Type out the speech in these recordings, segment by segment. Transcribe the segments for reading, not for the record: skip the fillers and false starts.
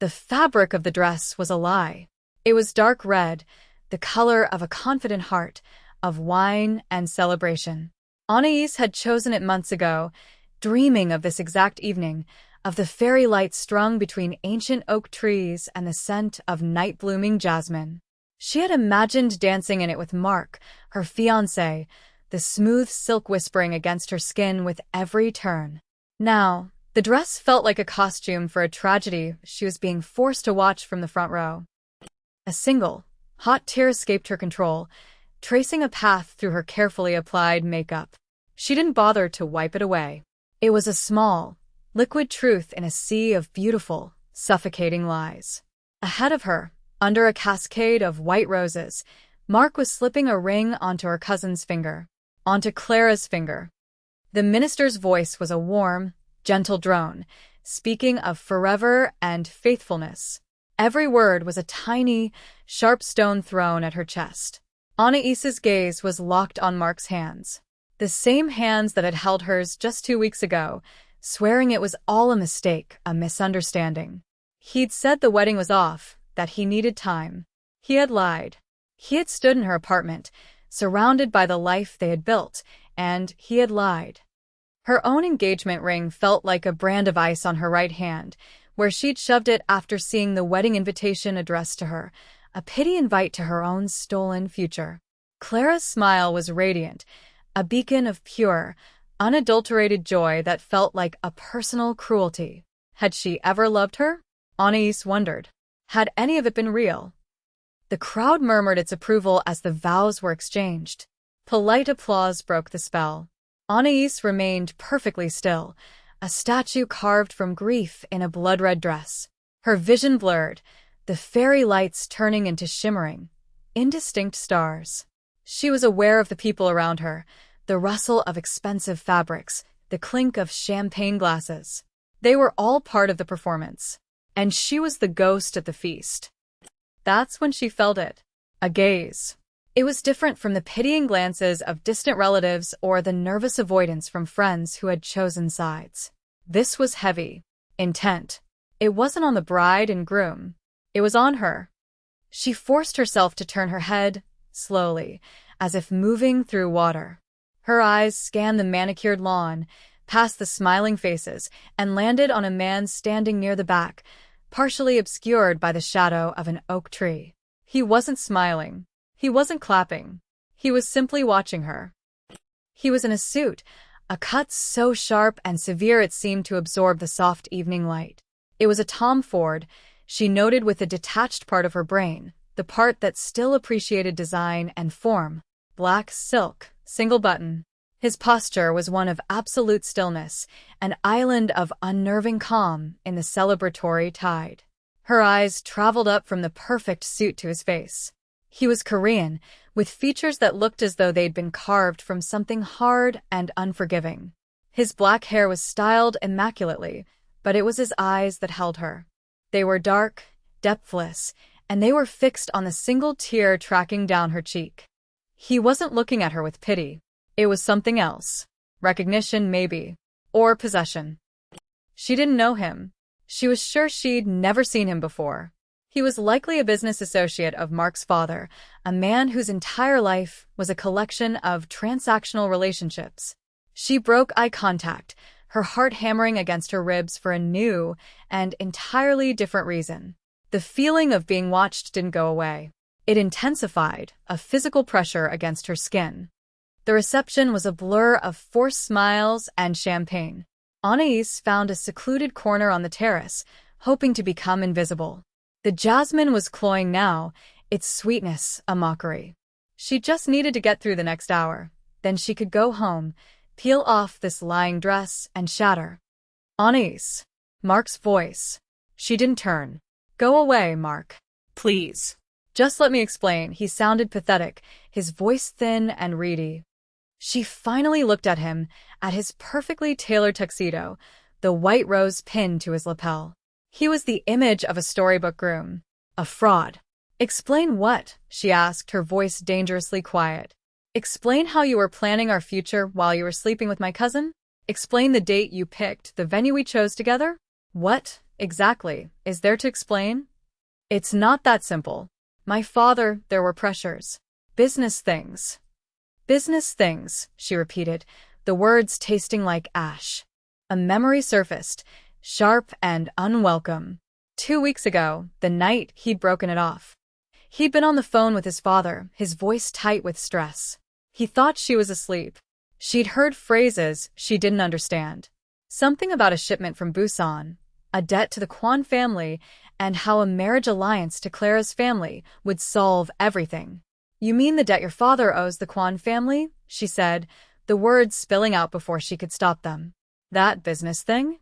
The fabric of the dress was a lie. It was dark red, the color of a confident heart, of wine and celebration. Anais had chosen it months ago, dreaming of this exact evening, of the fairy lights strung between ancient oak trees and the scent of night-blooming jasmine. She had imagined dancing in it with Mark, her fiancé, the smooth silk whispering against her skin with every turn. Now, the dress felt like a costume for a tragedy she was being forced to watch from the front row. A single, hot tear escaped her control, tracing a path through her carefully applied makeup. She didn't bother to wipe it away. It was a small, liquid truth in a sea of beautiful, suffocating lies. Ahead of her, under a cascade of white roses, Mark was slipping a ring onto her cousin's finger, onto Clara's finger. The minister's voice was a warm, gentle drone, speaking of forever and faithfulness. Every word was a tiny, sharp stone thrown at her chest. Anaïs's gaze was locked on Mark's hands, the same hands that had held hers just 2 weeks ago, swearing it was all a mistake, a misunderstanding. He'd said the wedding was off, that he needed time. He had lied. He had stood in her apartment, surrounded by the life they had built, and he had lied. Her own engagement ring felt like a brand of ice on her right hand, where she'd shoved it after seeing the wedding invitation addressed to her, a pity invite to her own stolen future. Clara's smile was radiant, a beacon of pure, unadulterated joy that felt like a personal cruelty. Had she ever loved her? Anais wondered. Had any of it been real? The crowd murmured its approval as the vows were exchanged. Polite applause broke the spell. Anais remained perfectly still, a statue carved from grief in a blood-red dress. Her vision blurred, the fairy lights turning into shimmering, indistinct stars. She was aware of the people around her, the rustle of expensive fabrics, the clink of champagne glasses. They were all part of the performance, and she was the ghost at the feast. That's when she felt it. A gaze. It was different from the pitying glances of distant relatives or the nervous avoidance from friends who had chosen sides. This was heavy, intent. It wasn't on the bride and groom. It was on her. She forced herself to turn her head, slowly, as if moving through water. Her eyes scanned the manicured lawn, past the smiling faces, and landed on a man standing near the back, partially obscured by the shadow of an oak tree. He wasn't smiling. He wasn't clapping. He was simply watching her. He was in a suit, a cut so sharp and severe it seemed to absorb the soft evening light. It was a Tom Ford, she noted with a detached part of her brain, the part that still appreciated design and form. Black silk, single button. His posture was one of absolute stillness, an island of unnerving calm in the celebratory tide. Her eyes traveled up from the perfect suit to his face. He was Korean, with features that looked as though they'd been carved from something hard and unforgiving. His black hair was styled immaculately, but it was his eyes that held her. They were dark, depthless, and they were fixed on the single tear tracking down her cheek. He wasn't looking at her with pity. It was something else. Recognition, maybe. Or possession. She didn't know him. She was sure she'd never seen him before. He was likely a business associate of Mark's father, a man whose entire life was a collection of transactional relationships. She broke eye contact, her heart hammering against her ribs for a new and entirely different reason. The feeling of being watched didn't go away. It intensified, a physical pressure against her skin. The reception was a blur of forced smiles and champagne. Anais found a secluded corner on the terrace, hoping to become invisible. The jasmine was cloying now, its sweetness a mockery. She just needed to get through the next hour. Then she could go home, peel off this lying dress, and shatter. Anais. Mark's voice. She didn't turn. Go away, Mark. Please. Just let me explain. He sounded pathetic, his voice thin and reedy. She finally looked at him, at his perfectly tailored tuxedo, the white rose pinned to his lapel. He was the image of a storybook groom. A fraud. Explain what? She asked, her voice dangerously quiet. Explain how you were planning our future while you were sleeping with my cousin? Explain the date you picked, the venue we chose together? What? Exactly. Is there to explain? It's not that simple. My father, there were pressures. Business things. Business things, she repeated, the words tasting like ash. A memory surfaced, sharp and unwelcome. 2 weeks ago, the night he'd broken it off. He'd been on the phone with his father, his voice tight with stress. He thought she was asleep. She'd heard phrases she didn't understand. Something about a shipment from Busan, a debt to the Kwan family, and how a marriage alliance to Clara's family would solve everything. You mean the debt your father owes the Kwan family? She said, the words spilling out before she could stop them. That business thing?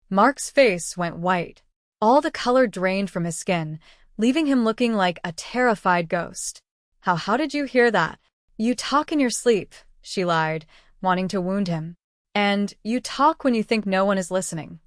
Mark's face went white. All the color drained from his skin, leaving him looking like a terrified ghost. How did you hear that? You talk in your sleep, she lied, wanting to wound him. And you talk when you think no one is listening.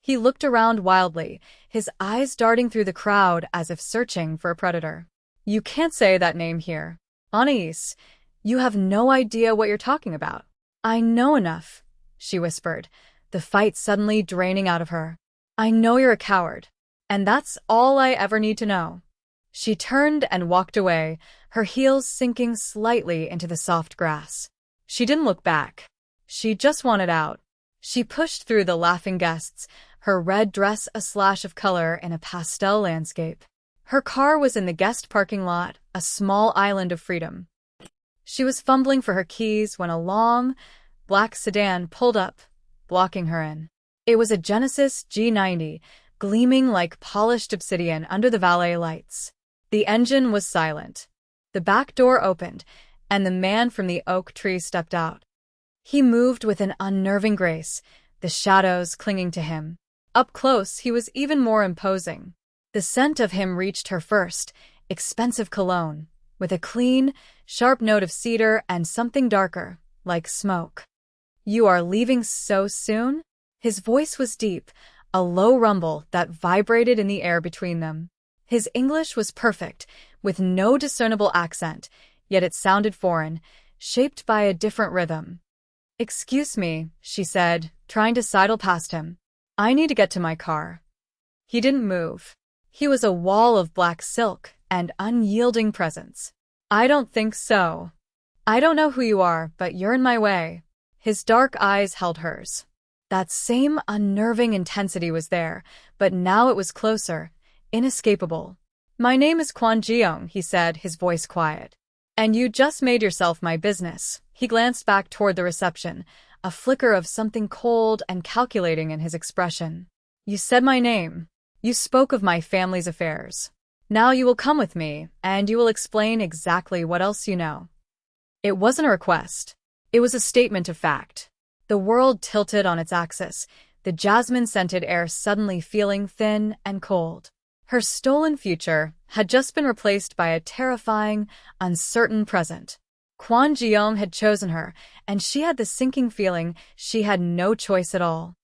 He looked around wildly, his eyes darting through the crowd as if searching for a predator. You can't say that name here. Anais, you have no idea what you're talking about. I know enough, she whispered, the fight suddenly draining out of her. I know you're a coward. And that's all I ever need to know. She turned and walked away, her heels sinking slightly into the soft grass. She didn't look back. She just wanted out. She pushed through the laughing guests, her red dress a slash of color in a pastel landscape. Her car was in the guest parking lot, a small island of freedom. She was fumbling for her keys when a long, black sedan pulled up, blocking her in. It was a Genesis G90, gleaming like polished obsidian under the valet lights. The engine was silent. The back door opened, and the man from the oak tree stepped out. He moved with an unnerving grace, the shadows clinging to him. Up close, he was even more imposing. The scent of him reached her first, expensive cologne, with a clean, sharp note of cedar and something darker, like smoke. You are leaving so soon? His voice was deep, a low rumble that vibrated in the air between them. His English was perfect, with no discernible accent, yet it sounded foreign, shaped by a different rhythm. Excuse me, she said, trying to sidle past him. I need to get to my car. He didn't move. He was a wall of black silk and unyielding presence. I don't think so. I don't know who you are, but you're in my way. His dark eyes held hers. That same unnerving intensity was there, but now it was closer, inescapable. My name is Kwon Ji-young, he said, his voice quiet. And you just made yourself my business. He glanced back toward the reception, a flicker of something cold and calculating in his expression. You said my name. You spoke of my family's affairs. Now you will come with me, and you will explain exactly what else you know. It wasn't a request. It was a statement of fact. The world tilted on its axis, the jasmine-scented air suddenly feeling thin and cold. Her stolen future had just been replaced by a terrifying, uncertain present. Kwon Ji-young had chosen her, and she had the sinking feeling she had no choice at all.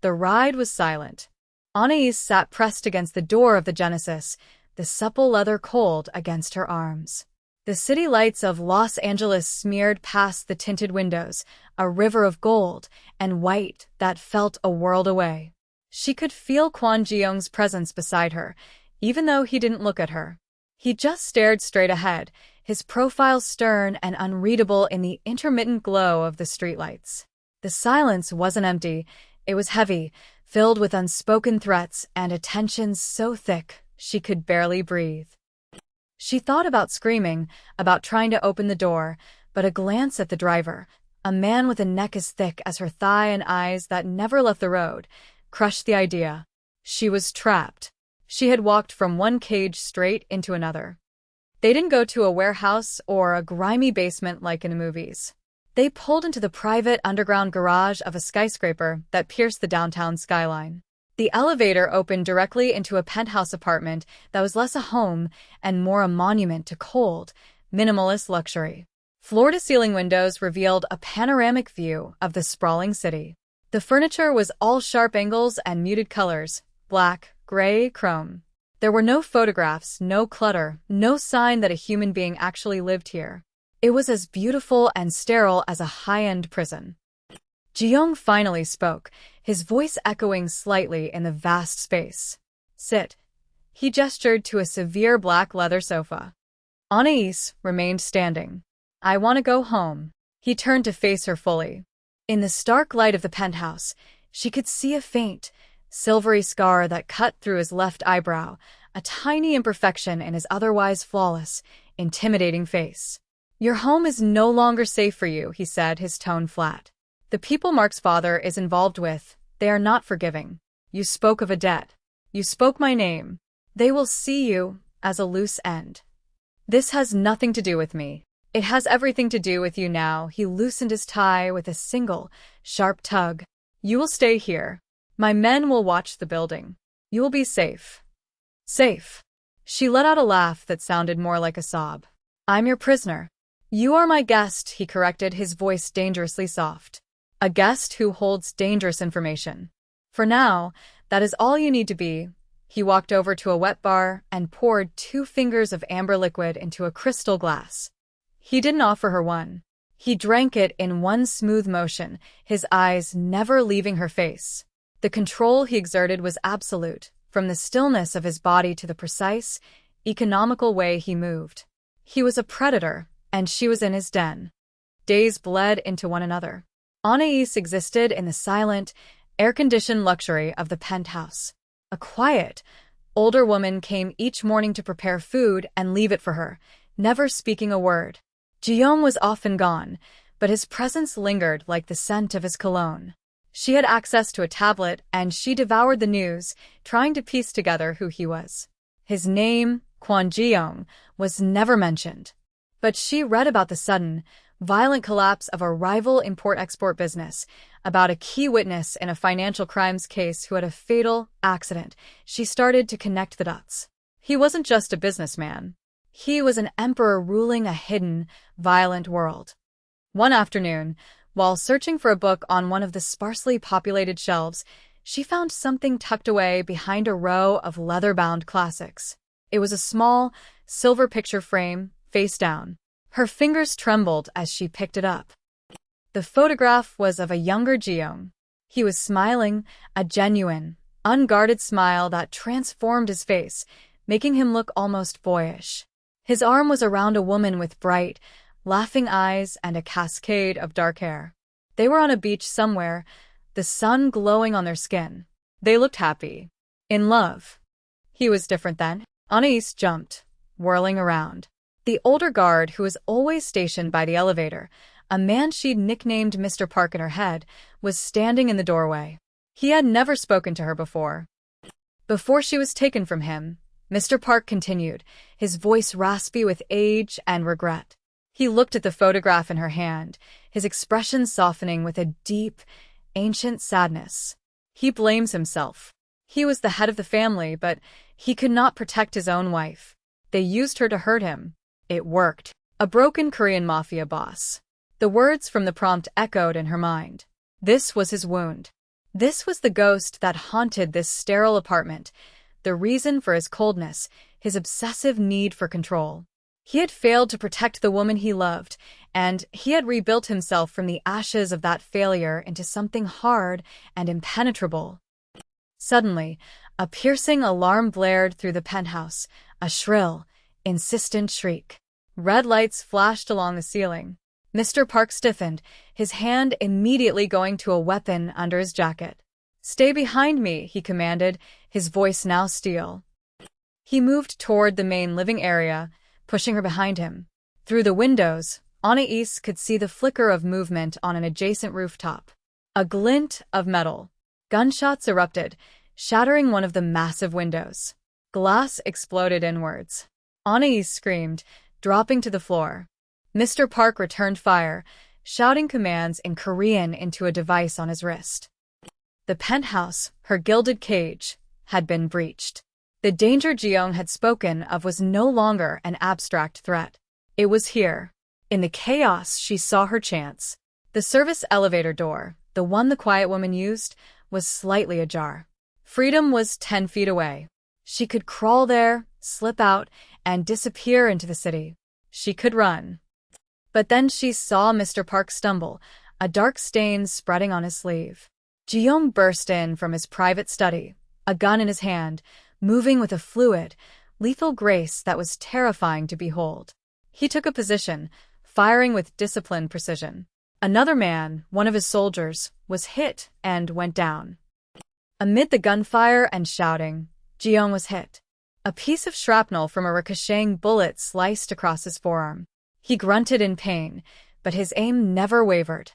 The ride was silent. Anais sat pressed against the door of the Genesis, the supple leather cold against her arms. The city lights of Los Angeles smeared past the tinted windows, a river of gold and white that felt a world away. She could feel Kwon Ji-young's presence beside her, even though he didn't look at her. He just stared straight ahead, his profile stern and unreadable in the intermittent glow of the streetlights. The silence wasn't empty, it was heavy, filled with unspoken threats and a tension so thick she could barely breathe. She thought about screaming, about trying to open the door, but a glance at the driver, a man with a neck as thick as her thigh and eyes that never left the road, crushed the idea. She was trapped. She had walked from one cage straight into another. They didn't go to a warehouse or a grimy basement like in the movies. They pulled into the private underground garage of a skyscraper that pierced the downtown skyline. The elevator opened directly into a penthouse apartment that was less a home and more a monument to cold, minimalist luxury. Floor-to-ceiling windows revealed a panoramic view of the sprawling city. The furniture was all sharp angles and muted colors, black, gray, chrome. There were no photographs, no clutter, no sign that a human being actually lived here. It was as beautiful and sterile as a high-end prison. Ji-young finally spoke, his voice echoing slightly in the vast space. Sit. He gestured to a severe black leather sofa. Anais remained standing. I want to go home. He turned to face her fully. In the stark light of the penthouse, she could see a faint, silvery scar that cut through his left eyebrow, a tiny imperfection in his otherwise flawless, intimidating face. Your home is no longer safe for you, he said, his tone flat. The people Mark's father is involved with, they are not forgiving. You spoke of a debt. You spoke my name. They will see you as a loose end. This has nothing to do with me. It has everything to do with you now. He loosened his tie with a single, sharp tug. You will stay here. My men will watch the building. You will be safe. Safe. She let out a laugh that sounded more like a sob. I'm your prisoner. You are my guest, he corrected, his voice dangerously soft. A guest who holds dangerous information. For now, that is all you need to be. He walked over to a wet bar and poured 2 fingers of amber liquid into a crystal glass. He didn't offer her one. He drank it in one smooth motion, his eyes never leaving her face. The control he exerted was absolute, from the stillness of his body to the precise, economical way he moved. He was a predator, and she was in his den. Days bled into one another. Anais existed in the silent, air-conditioned luxury of the penthouse. A quiet, older woman came each morning to prepare food and leave it for her, never speaking a word. Ji-young was often gone, but his presence lingered like the scent of his cologne. She had access to a tablet, and she devoured the news, trying to piece together who he was. His name, Kwon Ji-young, was never mentioned. But she read about the sudden, violent collapse of a rival import-export business, about a key witness in a financial crimes case who had a fatal accident. She started to connect the dots. He wasn't just a businessman. He was an emperor ruling a hidden, violent world. One afternoon, while searching for a book on one of the sparsely populated shelves, she found something tucked away behind a row of leather-bound classics. It was a small, silver picture frame, face down. Her fingers trembled as she picked it up. The photograph was of a younger Ji-young. He was smiling, a genuine, unguarded smile that transformed his face, making him look almost boyish. His arm was around a woman with bright, laughing eyes and a cascade of dark hair. They were on a beach somewhere, the sun glowing on their skin. They looked happy. In love. He was different then. Anais jumped, whirling around. The older guard, who was always stationed by the elevator, a man she'd nicknamed Mr. Park in her head, was standing in the doorway. He had never spoken to her before. Before she was taken from him, Mr. Park continued, his voice raspy with age and regret. He looked at the photograph in her hand, his expression softening with a deep, ancient sadness. He blames himself. He was the head of the family, but he could not protect his own wife. They used her to hurt him. It worked. A broken Korean Mafia boss. The words from the prompt echoed in her mind. This was his wound. This was the ghost that haunted this sterile apartment, the reason for his coldness, his obsessive need for control. He had failed to protect the woman he loved, and he had rebuilt himself from the ashes of that failure into something hard and impenetrable. Suddenly, a piercing alarm blared through the penthouse, a shrill, insistent shriek. Red lights flashed along the ceiling. Mr. Park stiffened, his hand immediately going to a weapon under his jacket. Stay behind me, he commanded, his voice now steel. He moved toward the main living area, pushing her behind him. Through the windows, Anais could see the flicker of movement on an adjacent rooftop. A glint of metal. Gunshots erupted, shattering one of the massive windows. Glass exploded inwards. Anais screamed, dropping to the floor. Mr. Park returned fire, shouting commands in Korean into a device on his wrist. The penthouse, her gilded cage, had been breached. The danger Ji-young had spoken of was no longer an abstract threat. It was here. In the chaos, she saw her chance. The service elevator door, the one the quiet woman used, was slightly ajar. Freedom was 10 feet away. She could crawl there, slip out, and disappear into the city. She could run. But then she saw Mr. Park stumble, a dark stain spreading on his sleeve. Ji-young burst in from his private study, a gun in his hand, moving with a fluid, lethal grace that was terrifying to behold. He took a position, firing with disciplined precision. Another man, one of his soldiers, was hit and went down. Amid the gunfire and shouting, Ji-young was hit. A piece of shrapnel from a ricocheting bullet sliced across his forearm. He grunted in pain, but his aim never wavered.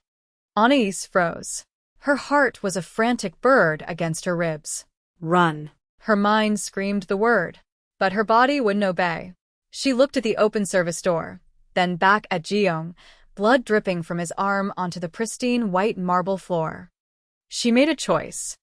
Anais froze. Her heart was a frantic bird against her ribs. Run. Her mind screamed the word, but her body wouldn't obey. She looked at the open service door, then back at Ji-young, blood dripping from his arm onto the pristine white marble floor. She made a choice.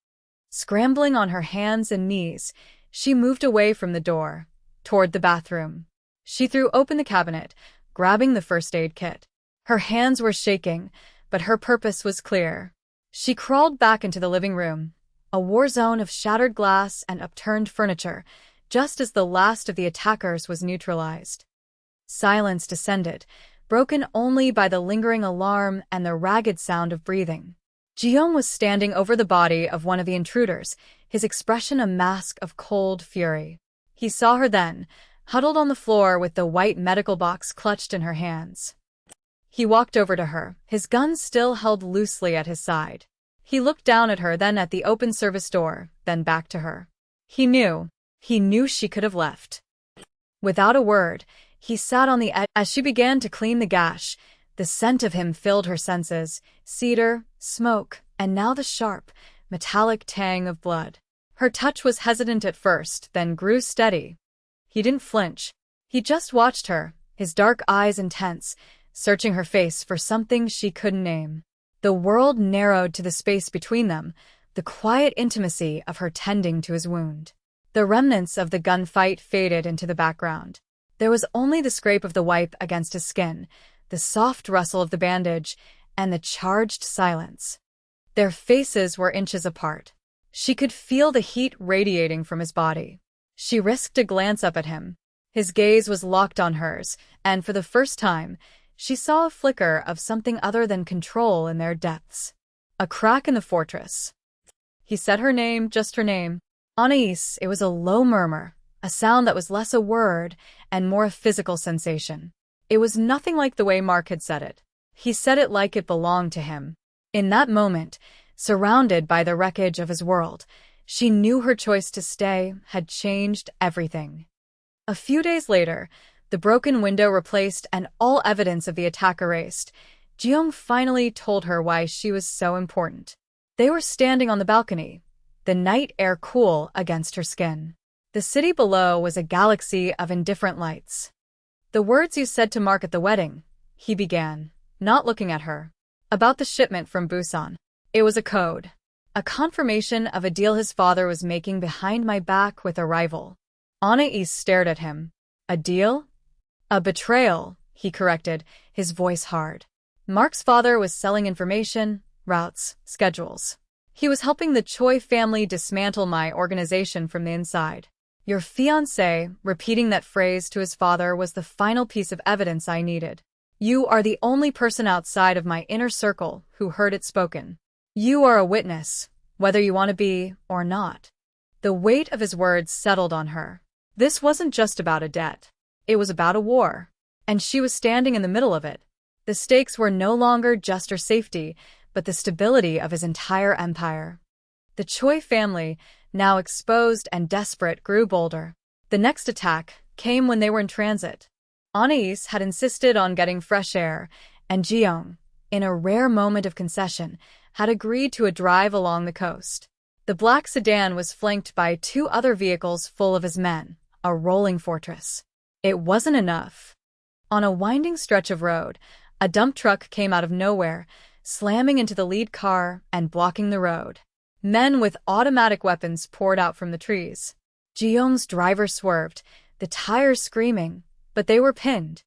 Scrambling on her hands and knees, she moved away from the door, toward the bathroom. She threw open the cabinet, grabbing the first aid kit. Her hands were shaking, but her purpose was clear. She crawled back into the living room, a war zone of shattered glass and upturned furniture, just as the last of the attackers was neutralized. Silence descended, broken only by the lingering alarm and the ragged sound of breathing. Ji-young was standing over the body of one of the intruders, his expression a mask of cold fury. He saw her then, huddled on the floor with the white medical box clutched in her hands. He walked over to her, his gun still held loosely at his side. He looked down at her, then at the open service door, then back to her. He knew she could have left. Without a word, he sat on the edge as she began to clean the gash. The scent of him filled her senses, cedar, smoke, and now the sharp, metallic tang of blood. Her touch was hesitant at first, then grew steady. He didn't flinch. He just watched her, his dark eyes intense, searching her face for something she couldn't name. The world narrowed to the space between them, the quiet intimacy of her tending to his wound. The remnants of the gunfight faded into the background. There was only the scrape of the wipe against his skin, the soft rustle of the bandage, and the charged silence. Their faces were inches apart. She could feel the heat radiating from his body. She risked a glance up at him. His gaze was locked on hers, and for the first time, she saw a flicker of something other than control in their depths. A crack in the fortress. He said her name, just her name. Anais. It was a low murmur, a sound that was less a word and more a physical sensation. It was nothing like the way Mark had said it. He said it like it belonged to him. In that moment, surrounded by the wreckage of his world, she knew her choice to stay had changed everything. A few days later, the broken window replaced and all evidence of the attack erased, Ji-young finally told her why she was so important. They were standing on the balcony, the night air cool against her skin. The city below was a galaxy of indifferent lights. "The words you said to Mark at the wedding," he began, not looking at her. "About the shipment from Busan. It was a code. A confirmation of a deal his father was making behind my back with a rival." Anais stared at him. "A deal?" "A betrayal," he corrected, his voice hard. Mark's father was selling information, routes, schedules. He was helping the Choi family dismantle my organization from the inside. Your fiancé, repeating that phrase to his father, was the final piece of evidence I needed. You are the only person outside of my inner circle who heard it spoken. You are a witness, whether you want to be or not. The weight of his words settled on her. This wasn't just about a debt. It was about a war. And she was standing in the middle of it. The stakes were no longer just her safety, but the stability of his entire empire. The Choi family, now exposed and desperate, grew bolder. The next attack came when they were in transit. Anais had insisted on getting fresh air, and Ji-young, in a rare moment of concession, had agreed to a drive along the coast. The black sedan was flanked by 2 other vehicles full of his men, a rolling fortress. It wasn't enough. On a winding stretch of road, a dump truck came out of nowhere, slamming into the lead car and blocking the road. Men with automatic weapons poured out from the trees. Ji-young's driver swerved, the tires screaming, but they were pinned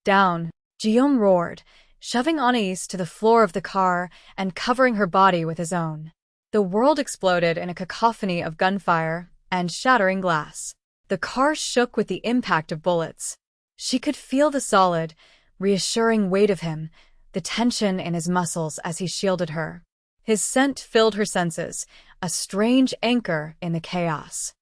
down. Ji-young roared, shoving Anais to the floor of the car and covering her body with his own. The world exploded in a cacophony of gunfire and shattering glass. The car shook with the impact of bullets. She could feel the solid, reassuring weight of him, the tension in his muscles as he shielded her. His scent filled her senses, a strange anchor in the chaos.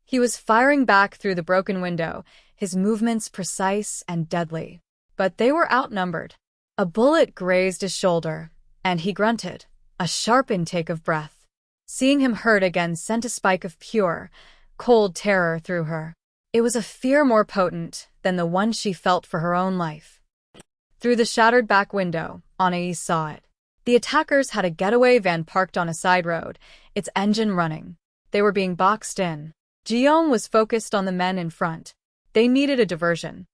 He was firing back through the broken window, his movements precise and deadly. But they were outnumbered. A bullet grazed his shoulder, and he grunted, a sharp intake of breath. Seeing him hurt again sent a spike of pure, cold terror through her. It was a fear more potent than the one she felt for her own life. Through the shattered back window, Anais saw it. The attackers had a getaway van parked on a side road, its engine running. They were being boxed in. Ji-young was focused on the men in front. They needed a diversion.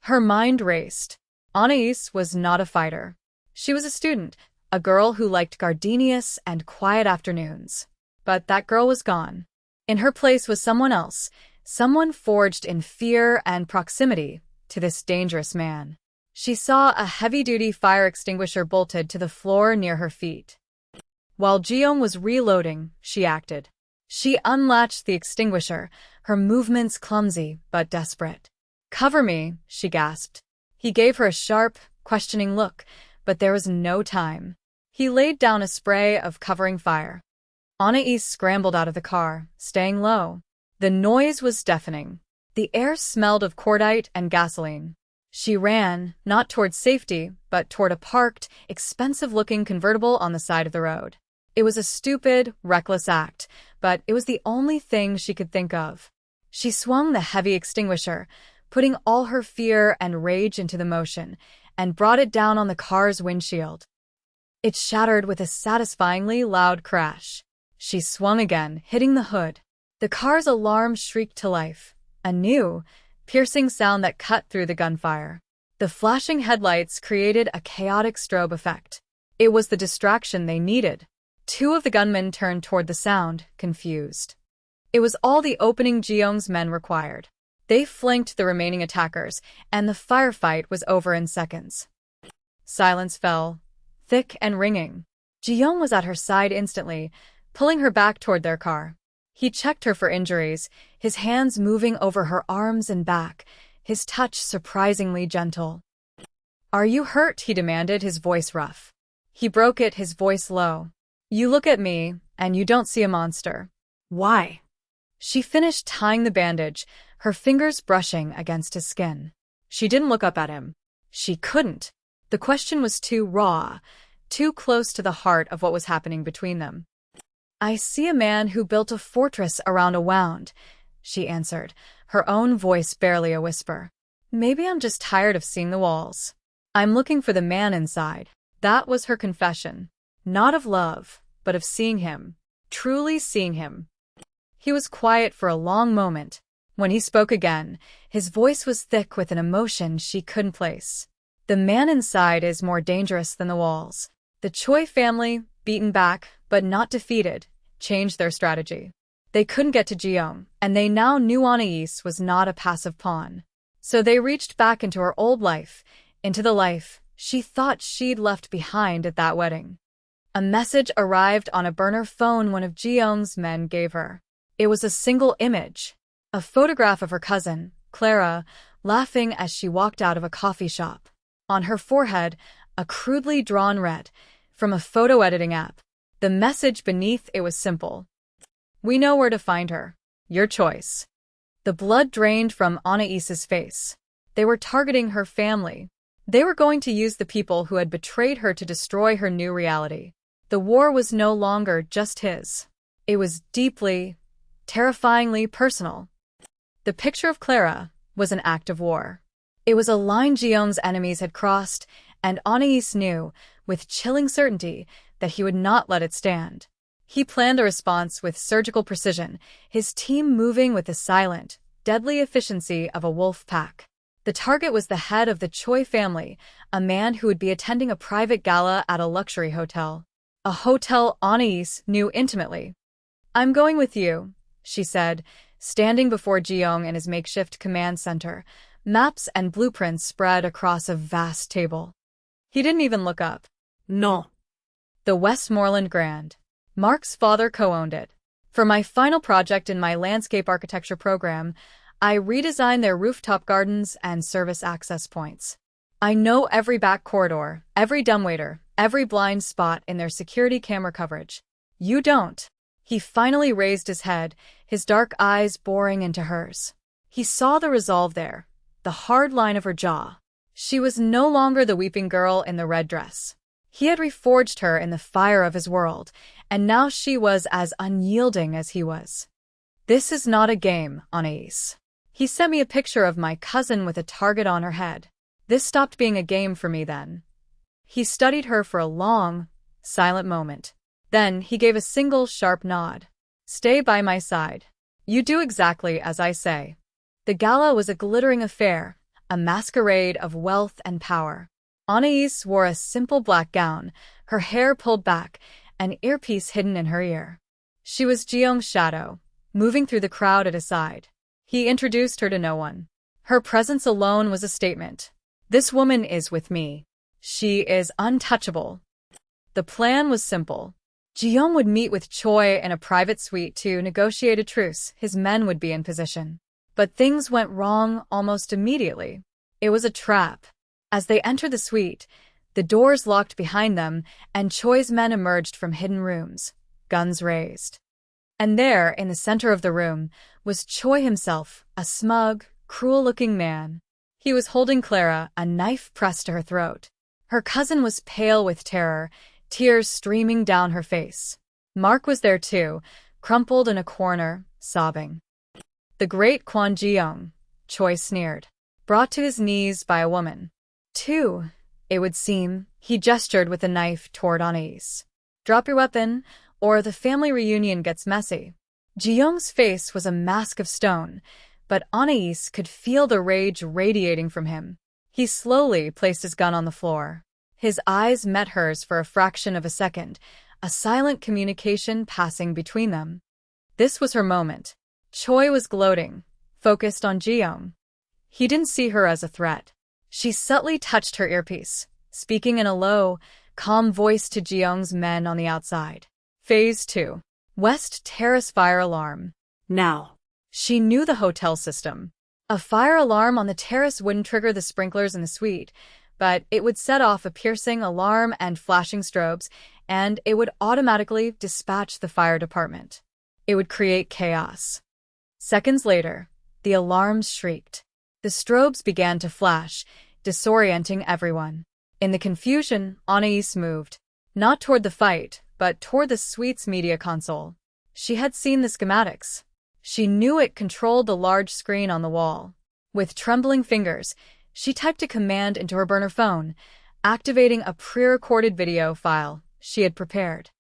Her mind raced. Anais was not a fighter. She was a student, a girl who liked gardenias and quiet afternoons. But that girl was gone. In her place was someone else, someone forged in fear and proximity to this dangerous man. She saw a heavy-duty fire extinguisher bolted to the floor near her feet. While Ji-young was reloading, she acted. She unlatched the extinguisher, her movements clumsy but desperate. "Cover me," she gasped. He gave her a sharp, questioning look, but there was no time. He laid down a spray of covering fire. Anais scrambled out of the car, staying low. The noise was deafening. The air smelled of cordite and gasoline. She ran, not toward safety, but toward a parked, expensive-looking convertible on the side of the road. It was a stupid, reckless act, but it was the only thing she could think of. She swung the heavy extinguisher, putting all her fear and rage into the motion, and brought it down on the car's windshield. It shattered with a satisfyingly loud crash. She swung again, hitting the hood. The car's alarm shrieked to life, a new, piercing sound that cut through the gunfire. The flashing headlights created a chaotic strobe effect. It was the distraction they needed. Two of the gunmen turned toward the sound, confused. It was all the opening Ji-young's men required. They flanked the remaining attackers, and the firefight was over in seconds. Silence fell, thick and ringing. Ji-young was at her side instantly, pulling her back toward their car. He checked her for injuries, his hands moving over her arms and back, his touch surprisingly gentle. "Are you hurt?" he demanded, his voice rough. He broke it, his voice low. "You look at me, and you don't see a monster. Why?" She finished tying the bandage, her fingers brushing against his skin. She didn't look up at him. She couldn't. The question was too raw, too close to the heart of what was happening between them. "I see a man who built a fortress around a wound," she answered, her own voice barely a whisper. "Maybe I'm just tired of seeing the walls. I'm looking for the man inside." That was her confession. Not of love, but of seeing him. Truly seeing him. He was quiet for a long moment. When he spoke again, his voice was thick with an emotion she couldn't place. "The man inside is more dangerous than the walls." The Choi family, beaten back, but not defeated, changed their strategy. They couldn't get to Ji-young, and they now knew Anais was not a passive pawn. So they reached back into her old life, into the life she thought she'd left behind at that wedding. A message arrived on a burner phone one of Ji-young's men gave her. It was a single image. A photograph of her cousin, Clara, laughing as she walked out of a coffee shop. On her forehead, a crudely drawn red, from a photo editing app. The message beneath it was simple. "We know where to find her. Your choice." The blood drained from Anais's face. They were targeting her family. They were going to use the people who had betrayed her to destroy her new reality. The war was no longer just his. It was deeply, terrifyingly personal. The picture of Clara was an act of war. It was a line Ji-young's enemies had crossed, and Anais knew, with chilling certainty, that he would not let it stand. He planned a response with surgical precision, his team moving with the silent, deadly efficiency of a wolf pack. The target was the head of the Choi family, a man who would be attending a private gala at a luxury hotel. A hotel Anais knew intimately. "I'm going with you," she said, standing before Ji-young in his makeshift command center, maps and blueprints spread across a vast table. He didn't even look up. "No." The Westmoreland Grand. Mark's father co-owned it. For my final project in my landscape architecture program, I redesigned their rooftop gardens and service access points. I know every back corridor, every dumbwaiter, every blind spot in their security camera coverage. You don't. He finally raised his head, his dark eyes boring into hers. He saw the resolve there, the hard line of her jaw. She was no longer the weeping girl in the red dress. He had reforged her in the fire of his world, and now she was as unyielding as he was. This is not a game, Anais. He sent me a picture of my cousin with a target on her head. This stopped being a game for me then. He studied her for a long, silent moment. Then he gave a single sharp nod. Stay by my side. You do exactly as I say. The gala was a glittering affair, a masquerade of wealth and power. Anais wore a simple black gown, her hair pulled back, an earpiece hidden in her ear. She was Jeong's shadow, moving through the crowd at his side. He introduced her to no one. Her presence alone was a statement. This woman is with me. She is untouchable. The plan was simple. Jeong would meet with Choi in a private suite to negotiate a truce. His men would be in position. But things went wrong almost immediately. It was a trap. As they entered the suite, the doors locked behind them, and Choi's men emerged from hidden rooms, guns raised. And there, in the center of the room, was Choi himself, a smug, cruel-looking man. He was holding Clara, a knife pressed to her throat. Her cousin was pale with terror, tears streaming down her face. Mark was there too, crumpled in a corner, sobbing. The great Kwon Ji-young, Choi sneered, brought to his knees by a woman. Two, it would seem, he gestured with a knife toward Anais. Drop your weapon, or the family reunion gets messy. Ji-young's face was a mask of stone, but Anais could feel the rage radiating from him. He slowly placed his gun on the floor. His eyes met hers for a fraction of a second, a silent communication passing between them. This was her moment. Choi was gloating, focused on Ji-young. He didn't see her as a threat. She subtly touched her earpiece, speaking in a low, calm voice to Ji-young's men on the outside. Phase 2. West Terrace fire alarm. Now. She knew the hotel system. A fire alarm on the terrace wouldn't trigger the sprinklers in the suite, but it would set off a piercing alarm and flashing strobes, and it would automatically dispatch the fire department. It would create chaos. Seconds later, the alarms shrieked. The strobes began to flash, disorienting everyone. In the confusion, Anais moved, not toward the fight, but toward the suite's media console. She had seen the schematics. She knew it controlled the large screen on the wall. With trembling fingers, she typed a command into her burner phone, activating a pre-recorded video file she had prepared.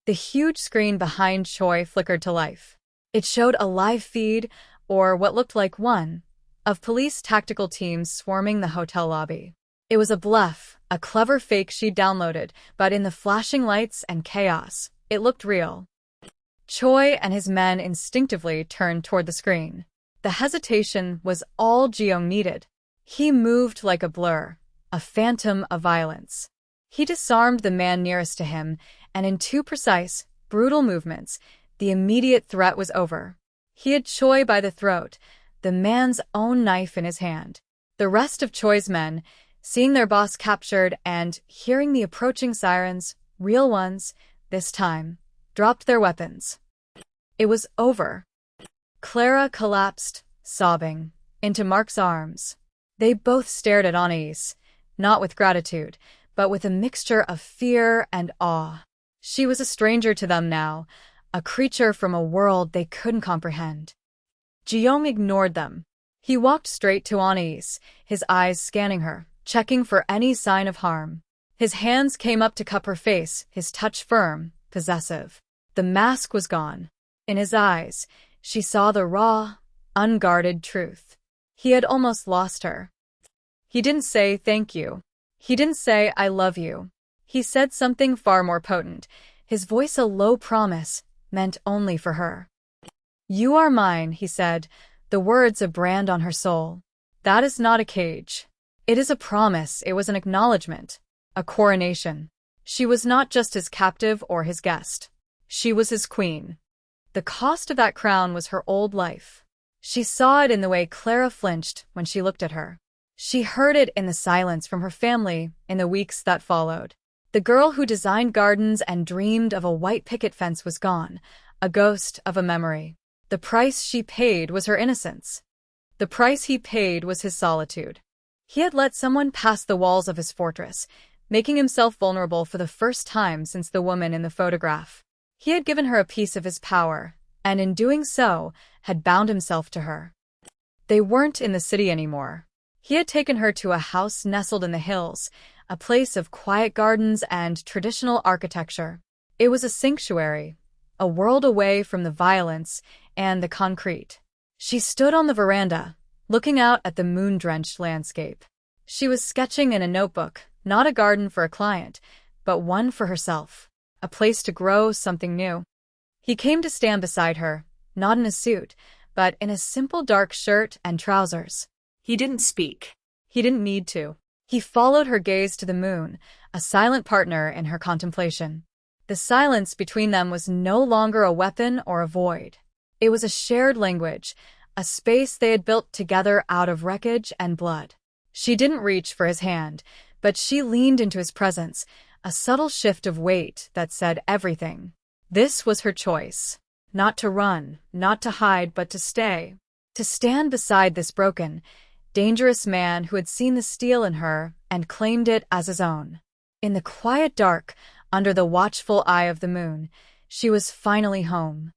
The huge screen behind Choi flickered to life. It showed a live feed, or what looked like one, of police tactical teams swarming the hotel lobby. It was a bluff, a clever fake she'd downloaded, but in the flashing lights and chaos, it looked real. Choi and his men instinctively turned toward the screen. The hesitation was all Ji-young needed. He moved like a blur, a phantom of violence. He disarmed the man nearest to him, and in two precise, brutal movements, the immediate threat was over. He had Choi by the throat, the man's own knife in his hand. The rest of Choi's men, seeing their boss captured and hearing the approaching sirens, real ones, this time, dropped their weapons. It was over. Clara collapsed, sobbing, into Mark's arms. They both stared at Anais, not with gratitude, but with a mixture of fear and awe. She was a stranger to them now, a creature from a world they couldn't comprehend. Ji-young ignored them. He walked straight to Anais, his eyes scanning her, checking for any sign of harm. His hands came up to cup her face, his touch firm, possessive. The mask was gone. In his eyes, she saw the raw, unguarded truth. He had almost lost her. He didn't say thank you. He didn't say I love you. He said something far more potent, his voice a low promise, meant only for her. You are mine, he said, the words a brand on her soul. That is not a cage. It is a promise, it was an acknowledgement, a coronation. She was not just his captive or his guest. She was his queen. The cost of that crown was her old life. She saw it in the way Clara flinched when she looked at her. She heard it in the silence from her family in the weeks that followed. The girl who designed gardens and dreamed of a white picket fence was gone, a ghost of a memory. The price she paid was her innocence. The price he paid was his solitude. He had let someone pass the walls of his fortress, making himself vulnerable for the first time since the woman in the photograph. He had given her a piece of his power, and in doing so, had bound himself to her. They weren't in the city anymore. He had taken her to a house nestled in the hills, a place of quiet gardens and traditional architecture. It was a sanctuary, a world away from the violence and the concrete. She stood on the veranda, looking out at the moon-drenched landscape. She was sketching in a notebook, not a garden for a client, but one for herself, a place to grow something new. He came to stand beside her, not in a suit, but in a simple dark shirt and trousers. He didn't speak. He didn't need to. He followed her gaze to the moon, a silent partner in her contemplation. The silence between them was no longer a weapon or a void. It was a shared language, a space they had built together out of wreckage and blood. She didn't reach for his hand, but she leaned into his presence, a subtle shift of weight that said everything. This was her choice. Not to run, not to hide, but to stay. To stand beside this broken, dangerous man who had seen the steel in her and claimed it as his own. In the quiet dark, under the watchful eye of the moon, she was finally home.